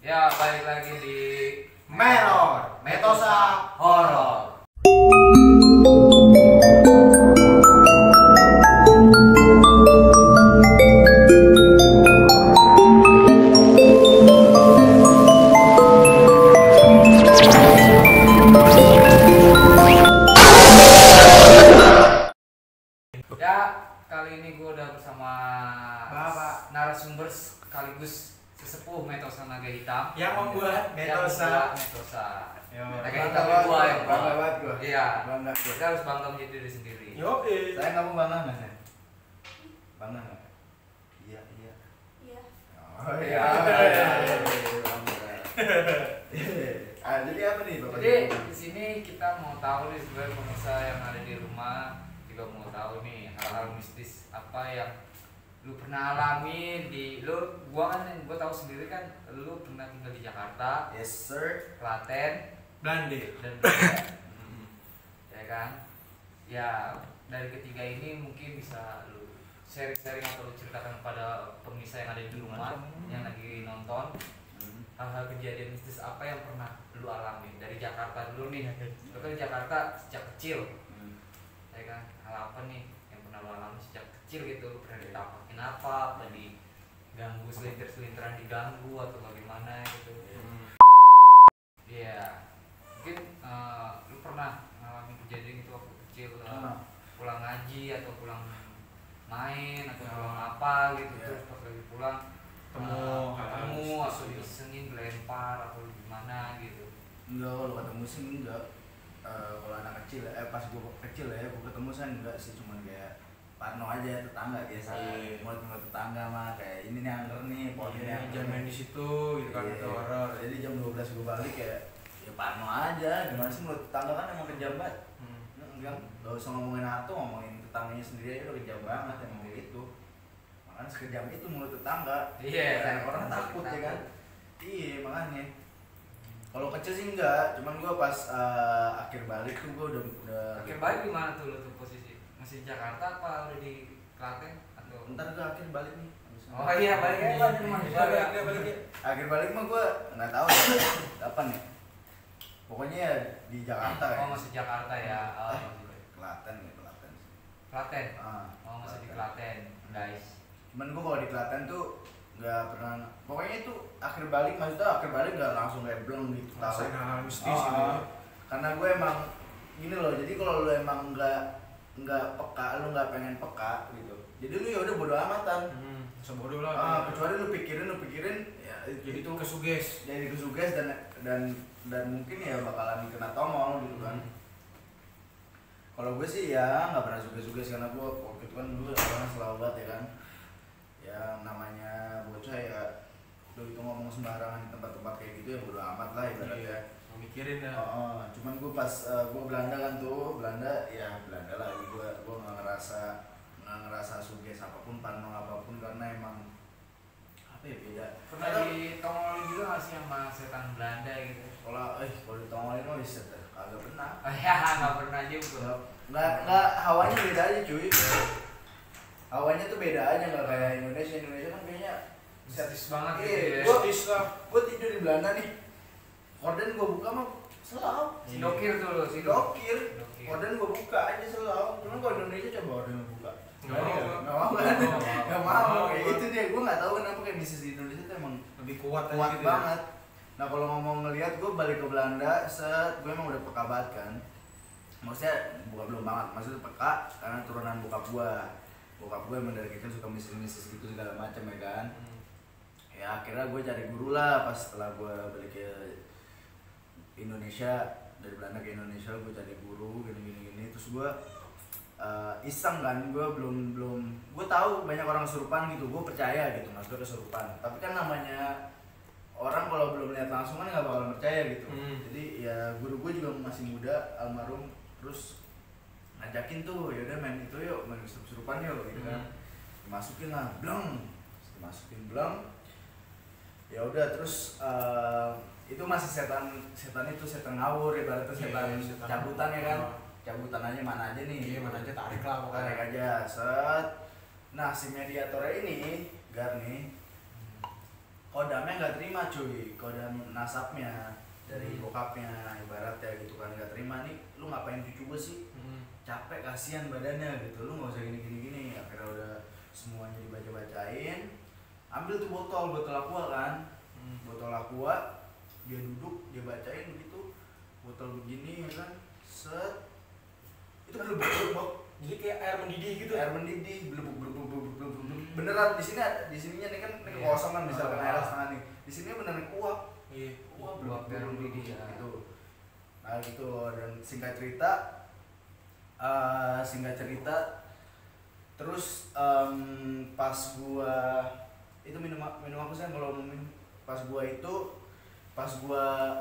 Ya, balik lagi di Meror, Metosa Horor. Ya, kali ini gue udah bersama Bapak narasumber sekaligus sesepuh Metosa Naga Hitam yang membuat Metosa. Naga Hitam gua yang bangga banget gua. Iya. Bangga gua. Kita harus bangga menjadi diri sendiri. Yo, saya kamu bangga nggak sih? Bangga nggak? Iya. Iya. Oh iya. Jadi apa nih Bapak? Jadi di sini kita mau tahu nih sebenarnya pemirsa yang ada di rumah juga mau tahu nih hal-hal mistis apa yang lu pernah alami di gua tahu sendiri kan lu pernah tinggal di Jakarta, Yes sir. Klaten, Blande. dan Belanda. Ya kan? Ya, dari ketiga ini mungkin bisa lu sharing-sharing atau lu ceritakan kepada pemirsa yang ada di rumah yang lagi nonton hal-hal kejadian mistis apa yang pernah lu alami dari Jakarta dulu nih. Lu kan di Jakarta sejak kecil. Ya kan? Hal apa nih yang pernah lu alami sejak kecil gitu? Lu pernah ditampakin apa diganggu selintir-selintiran diganggu atau bagaimana gitu. Iya. Mungkin lu pernah ngalamin kejadian itu waktu kecil pulang ngaji atau pulang main atau pulang apa gitu terus pas lagi pulang ketemu atau disengin dilempar atau gimana gitu. Enggak, kalau ketemu sih enggak. Kalau anak kecil, pas gue kecil ya, gue ketemu saya enggak sih, cuman kayak parno aja, tetangga biasa. Mulut tetangga mah kayak ini nih angker nih, pohon ini jangan main di situ gitu kan, itu horor. Jadi jam 12 gue balik ya parno aja. Gimana sih, mulut tetangga kan emang kejam banget. Gak usah ngomongin hantu, ngomongin tetangganya sendiri aja udah kejam banget emang kayak gitu. Makanya sekejam itu mulut tetangga. Iya. Orang takut ya kan. Iya makanya. Kalau kecil sih enggak, cuman gue pas akhir balik tuh gue udah Akhir balik di mana tuh lu tuh posisi? Masih di Jakarta apa udah di Klaten atau? Ntar gue akhir balik nih. Oh iya, balik aja lah di rumah. Akhir balik mah gue nggak tahu ya, kapan ya. Pokoknya ya di Jakarta ya. Oh masih Jakarta ya. Klaten ya Klaten. Klaten. Ah, Oh masih di Klaten, guys. cuman gue kalau di Klaten tuh nggak pernah. Pokoknya itu akhir balik, maksudnya akhir balik nggak langsung kayak bleng gitu. Rasain Tahu. hal mistis ini. Karena gue emang gini loh, jadi kalau lu emang nggak peka, lu nggak pengen peka gitu, jadi lu ya udah bodo amatan. Sebodoh lah. Kecuali lu pikirin ya Jadi itu itu kesuges. jadi kesuges dan mungkin ya bakalan kena tongol gitu kan. Kalau gue sih ya nggak pernah suges-suges karena gue waktu itu kan dulu orang selalu banget ya kan, ya namanya bocah ya udah itu ngomong sembarangan di tempat-tempat kayak gitu ya bodo amat lah ibaratnya. Mikirin ya. Cuman gue pas gue Belanda kan tuh, Belanda lagi gue nggak ngerasa suges apapun, parno apapun, karena emang apa ya, beda. Pernah ditongolin juga nggak sih sama setan Belanda gitu? Kalau ditongolin mah bisa kagak pernah. Oh ya nggak pernah juga. Nggak, hawanya beda aja cuy. Hawanya tuh beda aja, nggak kayak Indonesia kan kayaknya Mistis banget gitu Iya, ya. gue tidur di Belanda nih, korden gue buka mah selalu. Si dokir tuh lo, si Dokir, korden gue buka aja selalu. Cuman kalau Indonesia coba korden gue buka. Nggak mau. Kayak gitu deh, gue nggak tahu kenapa kayak bisnis di Indonesia tuh emang Lebih kuat aja kuat gitu. banget. Nah kalau ngomong ngelihat, gue balik ke Belanda, gue emang udah peka banget kan. Maksudnya bukan belum banget, maksudnya peka karena turunan bokap gue emang dari kecil suka mistis gitu segala macam ya kan. Ya akhirnya gue cari guru lah pas setelah gue balik ke Indonesia, dari Belanda ke Indonesia gue cari guru gini terus gue iseng kan, gue belum gue tahu banyak orang kesurupan gitu, gue percaya gitu maksudnya kesurupan, tapi kan namanya orang kalau belum lihat langsung kan nggak bakal percaya gitu. Jadi ya guru gue juga masih muda, almarhum, terus ngajakin tuh ya udah main itu yuk, main kesurupan yuk gitu kan. Dimasukin lah bleng, ya udah terus itu masih setan itu setan ngawur, ibaratnya setan cabutan ya kan. Cabutan aja mana aja nih. Iya, mana aja tarik lah pokoknya. Tarik aja, set. Nah si mediatornya ini Gar nih, kodamnya nggak terima cuy, kode nasabnya dari bokapnya ibaratnya gitu kan, nggak terima nih, lu ngapain cucu gue sih, capek kasihan badannya gitu, lu nggak usah gini. Akhirnya udah semuanya dibaca-bacain, ambil tuh botol aqua kan, botol aqua, dia duduk dia bacain begitu, botol begini ya kan, set, itu belebuk. Jadi kayak air mendidih gitu. Air mendidih, belebuk. Beneran di sininya nih kan ini kekosongan misalkan air setengah nih, di sini beneran uap. Iya. Uap air mendidih ya. gitu. Nah gitu, dan singkat cerita, terus pas gua itu minum aku saya kalau ngomongin pas gua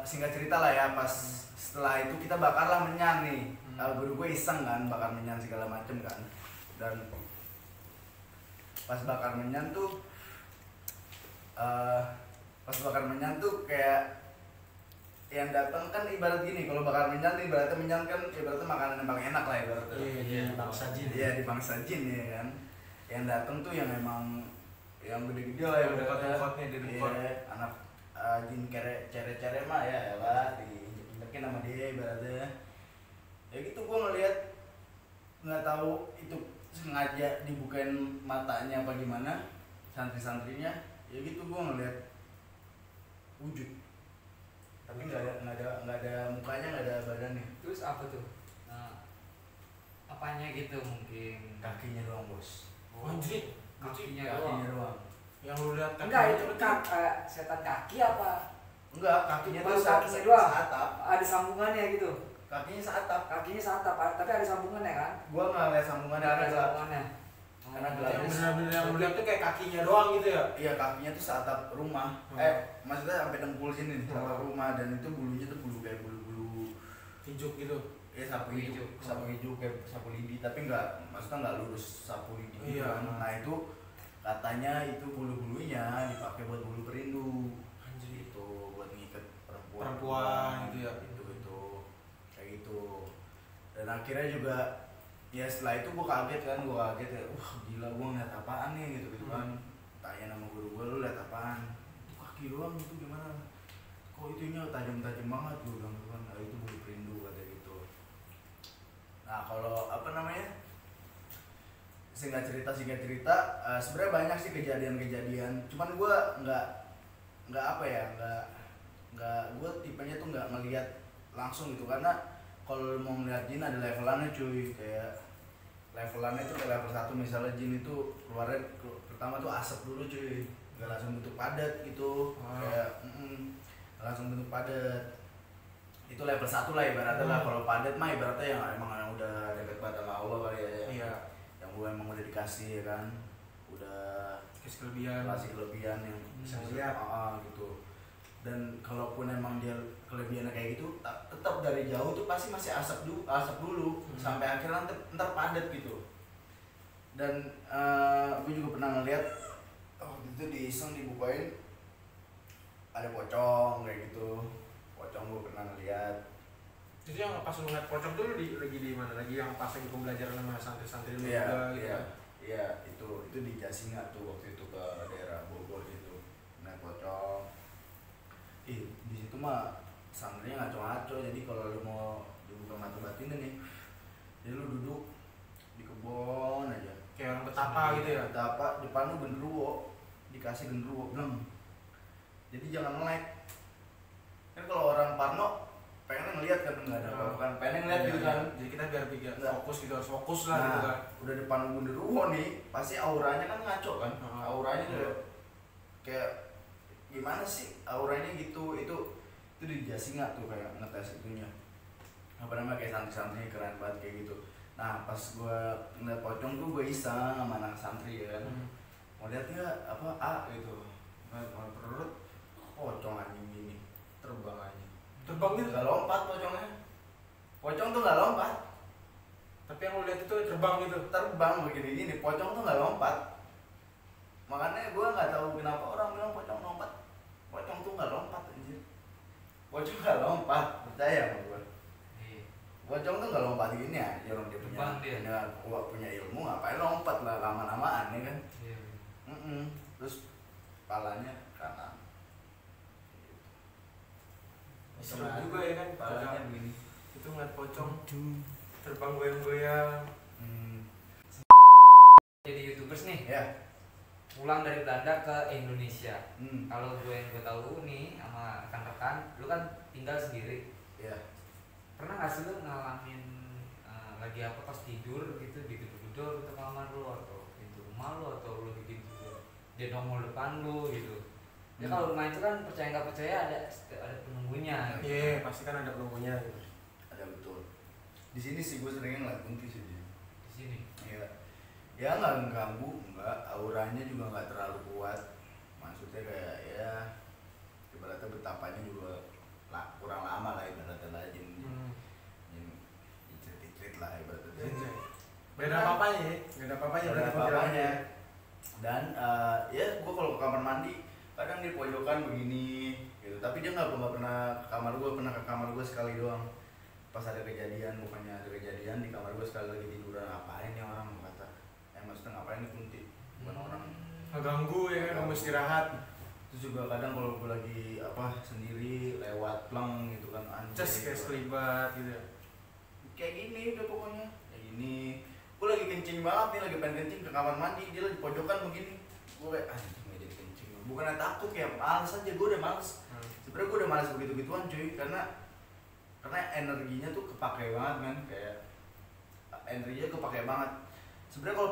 singkat cerita lah ya, pas setelah itu kita bakarlah menyan nih. Guru gue iseng kan bakar menyan segala macem kan, dan pas bakar menyan tuh kayak yang datang kan ibarat gini, kalau bakar menyan kan ibaratnya makanan yang paling enak lah ibaratnya. Iya, bangsa jin. Iya, di bangsa jin ya kan. Yang datang tuh yang emang yang gede-gede lah, yang dekat-dekatnya di depan. Iya, anak jin cere mah ya lah diinjekin sama dia ibaratnya. Ya gitu, gue ngeliat nggak tahu itu sengaja dibukain matanya apa gimana santri-santrinya, ya gitu gue ngeliat wujud tapi nggak ada mukanya, nggak ada badannya. Terus apa tuh? Nah, apanya gitu mungkin? Kakinya doang bos. Anjir, Kakinya doang. Yang lu lihat Enggak, itu setan kaki apa? Enggak, kakinya Baru tuh kakinya doang? seatap. Ada sambungannya gitu. Kakinya seatap. Kakinya seatap, tapi ada sambungannya kan? Gua nggak lihat sambungannya, Ada ada gelap. sambungannya. Karena gelap. yang benar-benar yang lu lihat tuh kayak kakinya doang gitu ya. Iya, kakinya tuh seatap rumah. Maksudnya sampai dengkul sini nih, seatap rumah, dan itu bulunya tuh bulu kayak bulu Hijuk gitu. ya sapu hijau kayak sapu lidi, tapi maksudnya nggak lurus sapu lidi gitu Iya. kan. Nah itu katanya itu bulunya dipakai buat bulu perindu. Anjir. Itu buat ngikat perempuan Gitu ya. itu kayak gitu. Dan akhirnya juga ya setelah itu gue kaget ya, wah gila, gue ngeliat apaan nih gitu kan. Tanya nama guru gue, lu liat apaan? Itu kaki doang, itu gimana? Kok itunya tajam-tajam banget, gue bilang gitu kan. Nah, itu bulu perindu kata gitu. Nah kalau apa namanya, singkat cerita sebenarnya banyak sih kejadian-kejadian, cuman gue nggak apa ya, nggak gue tipenya tuh nggak ngelihat langsung gitu, karena kalau mau ngeliat jin ada levelannya cuy. Kayak levelannya itu kayak level 1 misalnya jin itu keluarnya pertama tuh asap dulu cuy, nggak langsung bentuk padat gitu. Kayak langsung bentuk padat, itu level 1 lah ibaratnya lah. Kalau padat mah ibaratnya yang emang yang udah deket banget sama Allah kali ya. Iya. Yang gue emang udah dikasih ya kan, udah Kasih kelebihan yang bisa lihat gitu. Dan kalaupun emang dia kelebihannya kayak gitu, tetap dari jauh tuh pasti masih asap dulu sampai akhirnya ntar padat gitu. Dan gue juga pernah ngeliat itu diiseng dibukain ada pocong kayak gitu. Pocong gue pernah ngeliat. Itu yang pas lu ngeliat pocong tuh lu lagi di mana? Lagi yang pas lagi pembelajaran sama santri-santri lu juga gitu. Iya, itu di Jasinga tuh waktu itu ke daerah Bogor gitu. Ngeliat pocong. Di situ mah santrinya ngaco-ngaco, jadi kalau lu mau dibuka mata batinnya nih, jadi lu duduk di kebon aja Kayak orang betapa gitu ya. betapa, depan lu genderuwo, dikasih genderuwo bleng, jadi jangan melek kan. Kalau orang parno pengen ngeliat kan, nggak ada apa-apa kan, pengen ngeliat gitu kan. Jadi kita biar pikir Nggak. fokus gitu, harus fokus lah Nah, gitu kan. udah depan lu genderuwo nih, pasti auranya kan ngaco kan. Auranya kayak gimana sih auranya gitu. Itu di Jasinga tuh kayak ngetes itunya, apa namanya, kayak santri-santri keren banget kayak gitu. Nah pas gue ngeliat pocong tuh gue iseng sama anak santri ya kan, mau lihat nggak apa gitu, mau perut pocong anjing gini terbang aja, Terbang gitu. nggak lompat pocong tuh nggak lompat, Tapi yang lu lihat itu terbang gitu. terbang begini pocong tuh nggak lompat. Makanya gue nggak tahu kenapa orang bilang pocong lompat tuh nggak lompat anjir. Pocong nggak lompat, percaya sama gue. Pocong tuh nggak lompat gini aja, orang dia punya ilmu, ngapain lompat lah lama-lamaan ya kan. Terus kepalanya kanan, Seru juga ya kan, palanya begini. itu ngeliat pocong terbang goyang-goyang. Jadi YouTubers nih, Ya. pulang dari Belanda ke Indonesia. Hmm. Kalau gue tahu nih sama rekan-rekan, lu kan tinggal sendiri. Ya. Pernah nggak sih lu ngalamin lagi apa pas tidur gitu digedor-gedor ke kamar lu atau pintu rumah lu atau lu bikin dia nongol depan lu gitu. Ya kalau rumah itu kan percaya nggak percaya ada penunggunya. Iya, pasti kan ada penunggunya gitu. Ada betul. Di sini sih gue seringnya ngeliat kunti sih dia. Di sini. Iya. Ya nggak mengganggu, nggak, auranya juga nggak terlalu kuat. Maksudnya kayak ya ibaratnya betapanya juga kurang lama lah ibaratnya lah jin cerit lah ibaratnya. Beda apa-apanya ya? Beda apa-apanya Ada berarti apa-apanya. kuntilanaknya. Dan ya gue kalau ke kamar mandi kadang di pojokan begini gitu. Tapi dia nggak pernah ke kamar gue, pernah ke kamar gue sekali doang. Pas ada kejadian, bukannya ada kejadian di kamar gue sekali lagi tiduran, ngapain nih orang kata. Maksudnya ngapain nih kunti, bukan orang. Ngeganggu ya kan, mau istirahat. Terus juga kadang kalau gue lagi apa sendiri lewat pleng gitu kan anjir. Cas kayak sekelibat gitu ya. Kayak gini udah pokoknya. Kayak gini. Gue lagi kencing banget nih, lagi pengen kencing ke kamar mandi, dia lagi pojokan begini. Gue kayak anjing nggak jadi kencing. Bukannya takut ya, males aja, gue udah males. Sebenarnya gue udah males begitu-gituan cuy, karena energinya tuh kepake banget kan, kayak energinya kepake banget. Sebenarnya kalau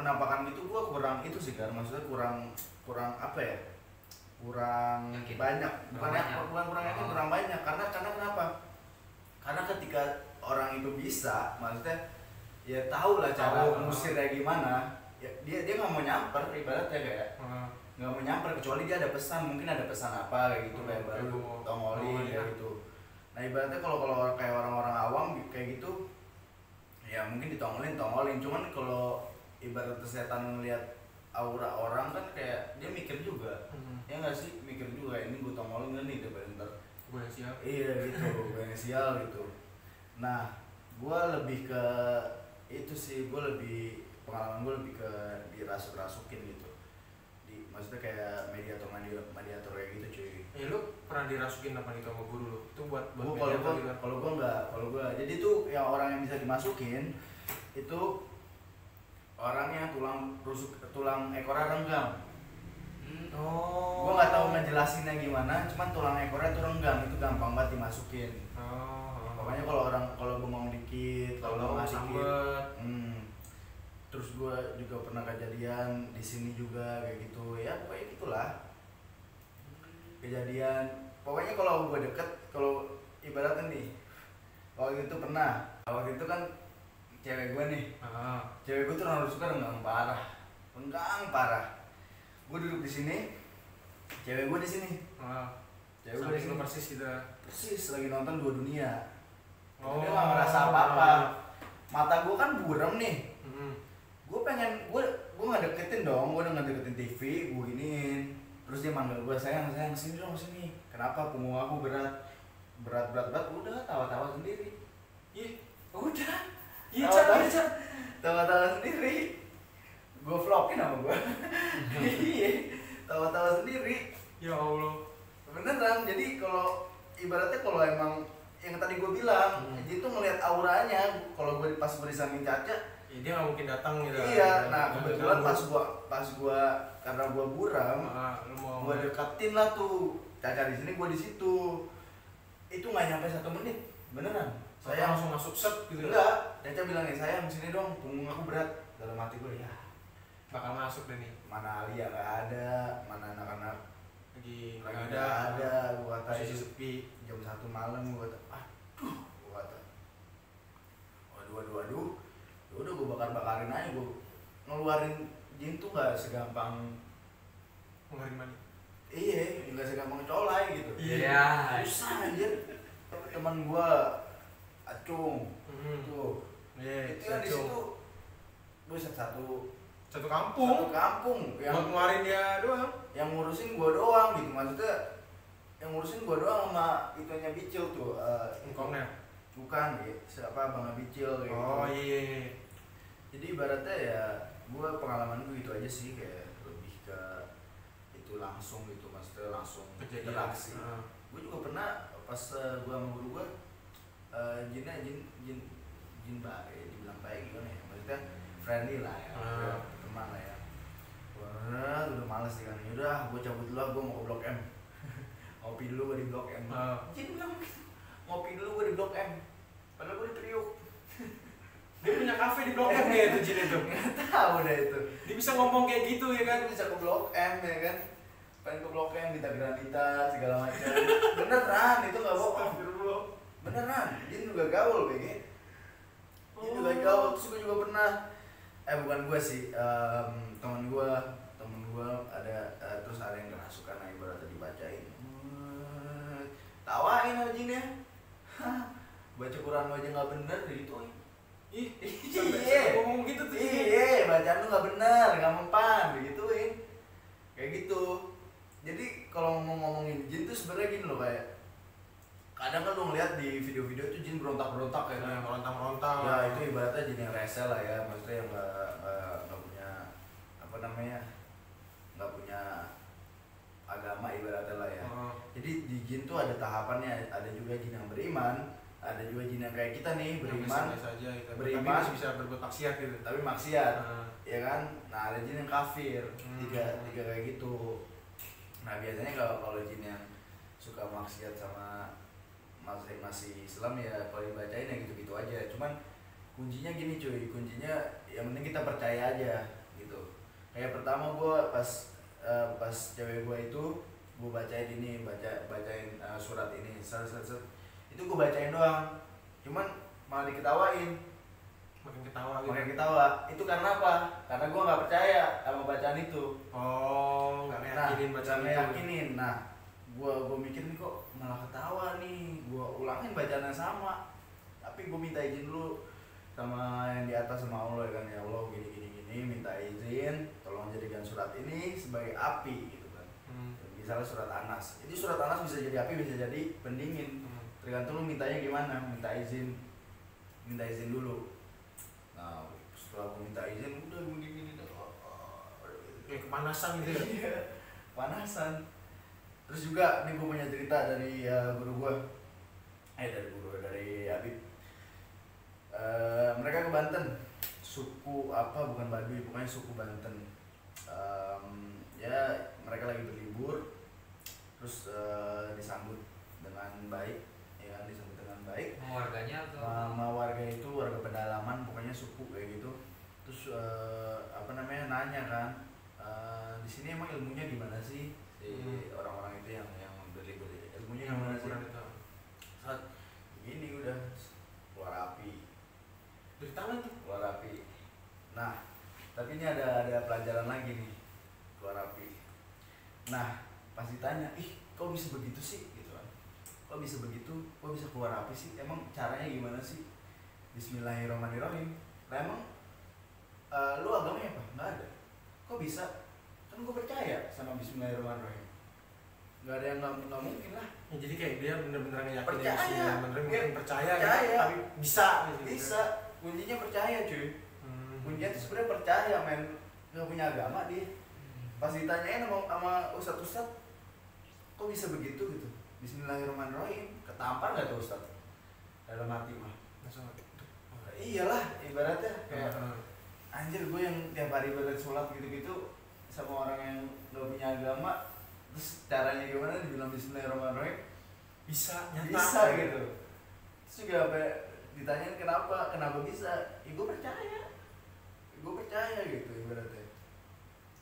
penampakan gitu gue kurang itu sih kan, maksudnya kurang apa ya? Kurang Yakin. banyak. Bukan kurang yakin, kurang banyak. Karena kenapa? Karena ketika orang itu bisa, maksudnya ya tahu lah cara mengusirnya gimana. Ya, dia nggak mau nyamper, ibaratnya kayak nggak mau nyamper kecuali dia ada pesan, mungkin ada pesan apa kayak gitu, kayak baru tongolin kayak gitu. Nah ibaratnya kalau kayak orang-orang awam kayak gitu ya mungkin ditongolin, cuman kalau ibarat setan ngelihat aura orang kan kayak dia mikir juga. Ya nggak sih, mikir juga ini gue tongolin gak nih daripada ntar Gue siap. iya gitu, gue sial gitu. Nah gue lebih ke itu sih, pengalaman gue lebih ke dirasuk-rasukin gitu. Maksudnya kayak mediator kayak gitu cuy. Ya lu pernah dirasukin apa gitu sama guru lu? Itu buat Kalau gue enggak, jadi tuh yang orang yang bisa dimasukin itu orangnya tulang ekornya renggang. Oh. Gue nggak tahu ngejelasinnya gimana, cuman tulang ekornya tuh renggang, itu gampang banget dimasukin. Pokoknya kalau bengong dikit, kalau nggak dikit. Terus gue juga pernah kejadian di sini juga kayak gitu, ya pokoknya gitulah. Kejadian, pokoknya kalau gue deket, kalau ibaratnya nih, waktu itu kan cewek gue nih, cewek gue tuh orang suka renggang parah. Gue duduk di sini, cewek gue di sini. Cewek gue di sini persis gitu. Persis lagi nonton Dua Dunia. Dia nggak ngerasa apa-apa. Mata gue kan buram nih. Gue nggak deketin dong, gue udah nggak deketin TV, gue giniin. Terus dia manggil gue, sayang sini dong sini. Kenapa punggung aku berat, udah tawa-tawa sendiri. Udah. Iya, tawa-tawa sendiri. Gue vlogin sama gue. Iya, tawa-tawa sendiri. Ya Allah. Beneran, jadi kalau ibaratnya kalau emang yang tadi gue bilang, dia tuh ngelihat auranya. Kalau gue pas berisangin Caca, ya, dia nggak mungkin datang gitu. Iya, nah kebetulan pas gua karena gua buram, gua deketin lah tuh Caca di sini, gua di situ. Itu nggak nyampe 1 menit, beneran. Saya langsung masuk set gitu. Enggak, Caca bilang nih, sayang sini dong, punggung aku berat. Dalam hati gua ya, bakal masuk deh nih. mana Alia nggak ada, mana anak-anak Lagi nggak ada. Gua kata posisi sepi. jam 1 malam, gua kata, gua kata, waduh. Udah gue bakarin aja, gue ngeluarin jin tuh nggak segampang ngeluarin mana? Iya, nggak segampang colai gitu. Iya. Susah anjir. Teman gue Acung tuh, itu yang di situ buset satu kampung yang buat ngeluarin dia doang. Yang ngurusin gue doang gitu, maksudnya yang ngurusin gue doang sama itunya Bicil tuh. Engkongnya? Bukan, siapa Bang Bicil kayak Oh gitu. iya. Jadi ibaratnya ya gue pengalaman gue gitu aja sih, kayak lebih ke itu gitu langsung gitu, maksudnya langsung Kejadian. interaksi. Gue juga pernah pas gue sama guru gue jin baik, dibilang baik gimana ya, maksudnya friendly lah ya, teman lah ya. Wah, udah males sih kan, yaudah gue cabut dulu, gue mau ke Blok M. Ngopi dulu gue di Blok M. Jin bilang gitu, ngopi dulu gue di Blok M, padahal gue di Priuk. Dia punya kafe di Blok M ya itu Jin itu. Nggak tahu deh itu. Dia bisa ngomong kayak gitu ya kan? Bisa ke Blok M ya kan, pengen ke Blok M minta granita segala macam. Beneran itu nggak bohong. Beneran, Jin juga gaul BG. Jin juga gaul, terus gue juga pernah bukan gue sih, temen gue ada terus ada yang kerasukan lah ibaratnya dibacain. Tawain sama Jinnya. Baca Quran aja nggak bener digituin. Sampai ngomong gitu tuh. Iya, bacaan lu nggak bener, nggak mempan digituin. Kayak gitu. Jadi kalau ngomongin jin tuh sebenarnya gini loh, kayak kadang kan lu ngeliat di video-video tuh jin berontak-berontak kayak merontak-merontak. Ya itu ibaratnya jin yang rese lah ya, maksudnya yang nggak punya apa namanya, nggak punya agama ibaratnya lah ya. Jadi di jin tuh ada tahapannya, ada juga jin yang beriman, ada juga jin yang kayak kita nih beriman, saja gitu. beriman Tapi masih bisa berbuat maksiat gitu. tapi maksiat, ya kan. Nah ada jin yang kafir, tiga kayak gitu. Nah biasanya kalau jin yang suka maksiat sama masih Islam ya kalau dibacain ya gitu-gitu aja. Cuman kuncinya gini cuy, kuncinya yang penting kita percaya aja gitu. Kayak pertama gue pas cewek gue itu gue bacain surat ini, itu gue bacain doang, cuman malah diketawain. Makin ketawa gitu. Makin ketawa. Itu karena apa? Karena gue nggak percaya sama bacaan itu. Nggak meyakinin bacaan itu. Meyakinin. Nah, gue mikir nih kok malah ketawa nih. Gue ulangin bacaan yang sama. Tapi gue minta izin dulu sama yang di atas, sama Allah ya kan, ya Allah gini minta izin, tolong jadikan surat ini sebagai api gitu kan. Misalnya surat Anas. Itu surat Anas bisa jadi api, bisa jadi pendingin. Tergantung lu mintanya gimana. Minta izin dulu. Nah, setelah aku minta izin udah begini kayak kepanasan gitu ya. Iya, panasan. Terus juga nih gue punya cerita dari guru gue, dari Habib. Mereka ke Banten, suku apa, bukan Baduy, pokoknya suku Banten. Ya mereka lagi berlibur, terus disambut dengan baik, ya disambut dengan baik. Warganya atau Sama warga itu, warga pedalaman, pokoknya suku kayak gitu. Terus nanya kan, di sini emang ilmunya gimana sih? Orang-orang itu yang berlibur, ilmunya gimana sih? Saat begini udah keluar api Dari tangan tuh. keluar api. Nah, tapi ini ada pelajaran lagi nih, keluar api. Nah, pas ditanya, kok bisa begitu sih? Gitu kan. Kok bisa begitu? Kok bisa keluar api sih? Emang caranya gimana sih? Bismillahirrahmanirrahim. Nah, emang lu agamanya apa? Nggak ada. Kok bisa? Kan gue percaya sama Bismillahirrahmanirrahim. Nggak ada yang nggak mungkin lah. Ya, jadi kayak dia bener-bener ngeyakinin Percaya. mungkin percaya. Percaya. Gitu, tapi bisa gitu. Bisa. Kuncinya percaya cuy. Kuncinya tuh sebenarnya percaya, men. Nggak punya agama dia. Pas ditanyain sama ustadz, kok bisa begitu gitu? Bismillahirrahmanirrahim. Ketampar nggak tuh ustadz? Dalam hati mah. Iyalah, ibaratnya kayak anjir, gue yang tiap hari ibadat sholat gitu-gitu sama orang yang nggak punya agama, terus caranya gimana dibilang Bismillahirrahmanirrahim Bisa nyata. bisa gitu. Terus juga apa ditanyain kenapa bisa, ya gue percaya gitu ibaratnya.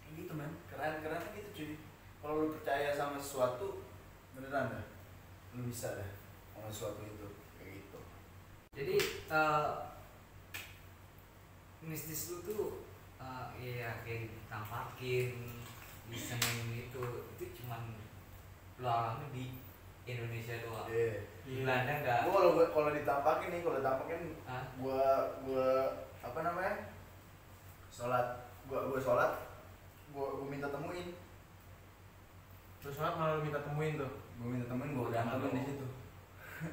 Kayak gitu men, keren gitu cuy. Kalau lu percaya sama sesuatu beneran dah, lu bisa dah sama sesuatu itu kayak gitu. jadi mistis lu tuh ya kayak ditampakin, disenengin itu cuman lu alami di Indonesia doang. Di Belanda enggak. Gue kalau ditampakin gua sholat, gua minta temuin. Terus sholat malah lu minta temuin tuh. Gua berantemin di situ.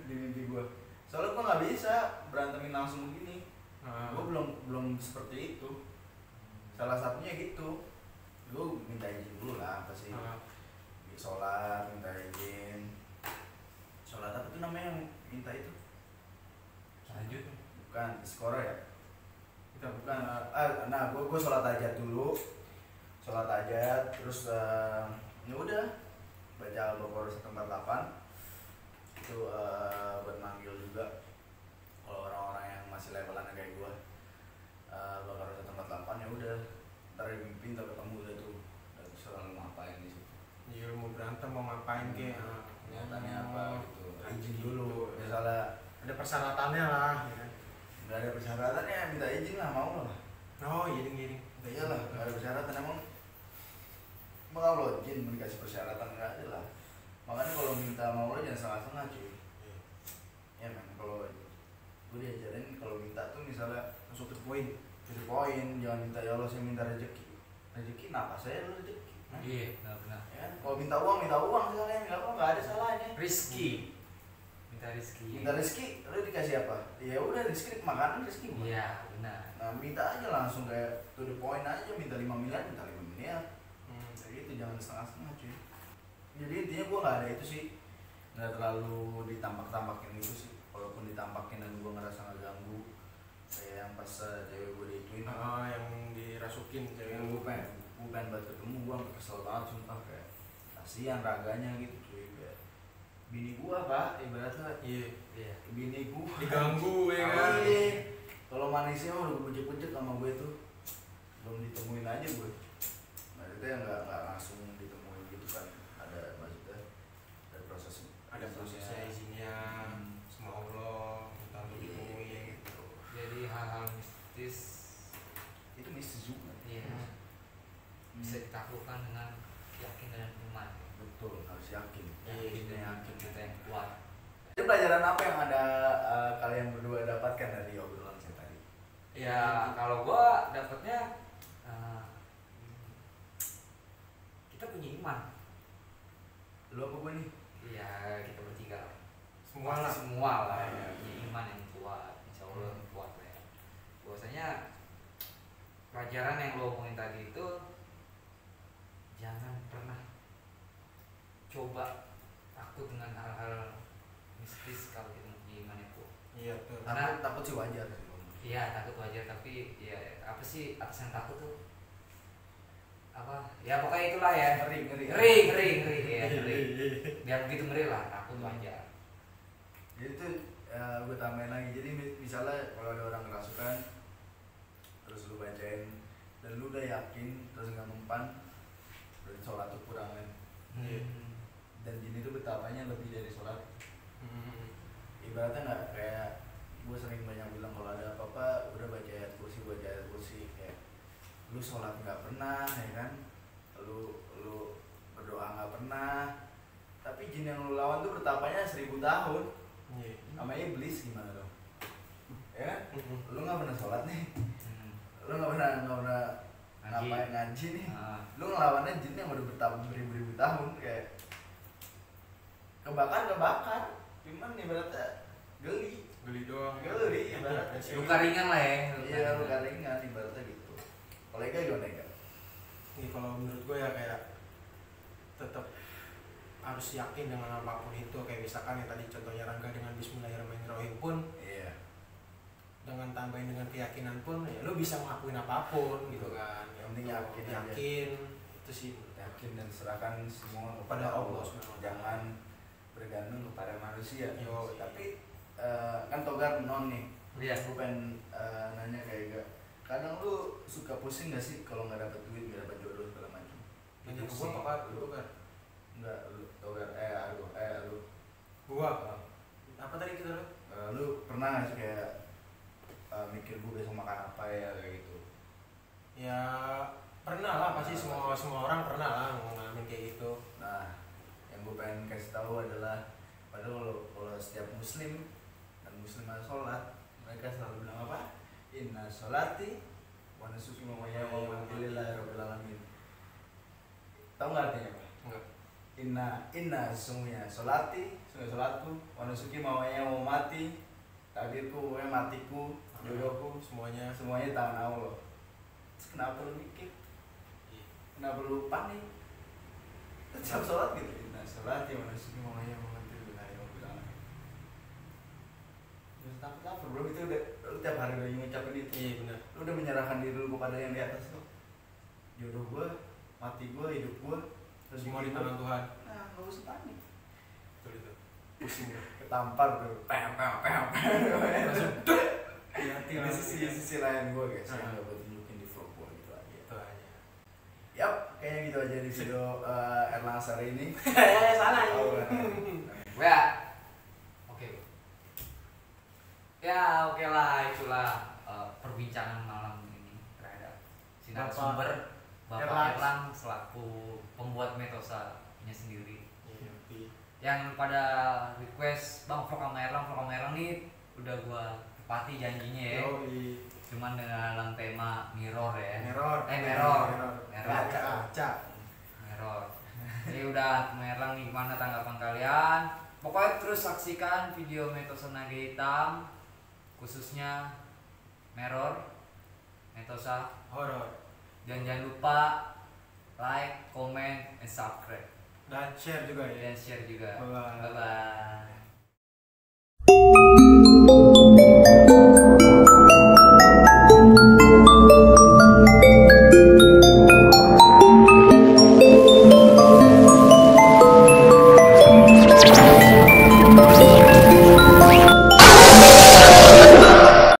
Di mimpi gua. Soalnya gua nggak bisa berantemin langsung begini. Gua belum seperti itu. Salah satunya gitu. lu minta izin dulu lah pasti. Ah, Sholat minta izin. Sholat apa tuh namanya yang minta itu? Lanjut. Bukan istiqoroh ya? kita Bukan. Nah gue sholat hajat dulu. Sholat hajat terus ya udah baca Al-Baqarah 148 itu buat manggil juga kalau orang-orang yang masih levelannya kayak gue. Al-Baqarah 148 ya udah ntar mimpi ntar ketemu udah tuh udah bisa lalu ngapain di situ. iya mau berantem mau ngapain kek Niatannya apa gitu izin Gitu. dulu misalnya ada persyaratannya lah ya kan? nggak ada persyaratannya minta izin lah mau lah. Oh iya ding Iyalah nggak ada persyaratan emang Allah izin dikasih persyaratan nggak ada lah. Makanya kalau minta mau lo jangan setengah-setengah cuy. Ya men kalau gue diajarin kalau minta tuh misalnya masuk ke poin tujuh poin jangan minta ya Allah saya minta rezeki napa saya lo rezeki Iya, benar. ya kan? Kalau minta uang misalnya nggak ada salahnya. Rizki. Minta rizki. Minta rezeki lo dikasih apa ya udah rezeki makanan rezeki bukan? Iya, benar. Nah minta aja langsung kayak to the point aja minta 5 miliar kayak gitu jangan setengah-setengah cuy. Jadi intinya gue nggak ada itu sih nggak terlalu ditampak-tampakin gitu sih. Walaupun ditampakin dan gue ngerasa nggak ganggu kayak yang pas cewek gue diituin yang dirasukin cewek yang gue pengen banget ketemu gue sampai kesel banget sumpah kayak kasihan raganya gitu cuy kayak bini gue pak ibaratnya iya bini gue diganggu ya kan. Kalau manisnya mah udah gue pucet-pucet sama gue tuh belum ditemuin aja gue. Maksudnya nggak langsung ditemuin gitu kan ada maksudnya ada prosesnya izinnya sama Allah minta untuk ditemuin gitu. Jadi hal-hal mistis itu mistis juga. iya bisa ditaklukkan dengan yakin dan iman. Betul harus yakin. Yakin kita yang kuat. Jadi pelajaran apa yang ada kalian berdua dapatkan dari obrolan saya tadi? Ya kalau gua dapatnya kita punya iman. Lu apa gue nih? Iya kita bertiga. Semua Pasti lah. semua lah ya. Punya iman yang kuat. Insya Allah kuat lah ya. Bahwasanya pelajaran yang lo omongin tadi itu jangan pernah coba takut dengan hal-hal mistis kalau kita punya iman itu. Iya tuh. Karena- Takut sih wajar sih. Iya takut wajar tapi ya apa sih atas yang takut tuh apa ya pokoknya itulah ya ngeri ya ngeri biar begitu ngeri lah takut wajar. Jadi tuh gue tambahin lagi. Jadi misalnya kalau ada orang kerasukan terus lu bacain dan lu udah yakin terus nggak mempan berarti sholat tuh kurang kan. Dan jin itu betapanya lebih dari sholat. Ibaratnya nggak kayak gue sering banyak bilang kalau ada apa-apa udah baca ayat kursi kayak lu sholat nggak pernah ya kan, lu berdoa nggak pernah, tapi jin yang lu lawan tuh bertapanya 1000 tahun sama iblis gimana dong ya kan? Lu nggak pernah sholat nih, lu nggak pernah ngapain ngaji nih, lu ngelawannya jin yang udah beribu-ribu tahun kayak kebakar cuman ibaratnya geli doang ibaratnya Luka ringan lah ya. iya luka ringan ibaratnya gitu. Kalau Ega gimana Ega? ini kalau menurut gue ya kayak tetap harus yakin dengan apapun itu. Kayak misalkan yang tadi contohnya Rangga dengan Bismillahirrahmanirrahim pun, Iya. dengan tambahin dengan keyakinan pun ya lo bisa ngelakuin apapun gitu kan. Yang penting yakin aja. yakin itu sih Yakin dan serahkan semua Kepada kepada Allah Allah. SWT. Jangan bergantung kepada manusia. Yo, Tapi kan Togar non nih. Iya. Gue pengen nanya kayak Ega. Kadang lu suka pusing gak sih kalau nggak dapet duit, nggak dapet jodoh segala macam? nanya ke gue Pusing. apa lu kan Enggak, lu Togar. Lu. gua apa tadi kita lo Lu pernah gak sih kayak mikir gue besok makan apa ya kayak gitu? ya pernah lah pasti semua orang pernah lah ngalamin kayak gitu. Nah, yang gue pengen kasih tahu adalah padahal kalau setiap muslim dan muslimah sholat, mereka selalu bilang apa? Inna sholati wa nusuki wa mahyaya wa mamati lillahi rabbil alamin. Tahu nggak artinya apa? Enggak. Inna sungguhnya sholatku wa nusuki wa mahyaya wa mamati, takdirku, matiku, jodohku, semuanya semuanya tangan Allah. Terus kenapa lu mikir? kenapa lu panik? Setiap sholat gitu, nah sholat ya manusia mamanya mengerti lah yang bilang. Terus takut bro, itu udah lu tiap hari udah ngucapin itu. Iya benar. Lu udah menyerahkan diri lu kepada yang di atas lu. Jodoh gua, mati gua, hidup gua, Semua di tangan Tuhan. Nah, nggak usah panik. Betul itu. Pusing ya. Ketampar tuh, pem. Langsung duk. Iya, Ini sisi lain gua guys, yang Nah. nggak buat tunjukin di vlog gua gitu aja. Itu aja. Yap, kayaknya gitu aja di video Erlang Asari ini. Salah ya. Oh, Ya. Oke. Ya, oke lah, itulah perbincangan malam ini terhadap sinar Bapak sumber Bapak Erlang. Erlang selaku pembuat Metosa-nya sendiri. Iya, Yang pada request Bang vlog sama Erlang nih udah gua tepati janjinya ya. Yoi. Cuman dengan tema mirror ya. Mirror. Mirror. Kaca. Mirror. Jadi udah Merlang nih, gimana tanggapan kalian? Pokoknya terus saksikan video Metosa Naga Hitam, khususnya Mirror, Metosa. Horor. Dan jangan lupa like, comment, and subscribe. Dan share juga ya. Dan share juga. Bye-bye. Bye-bye.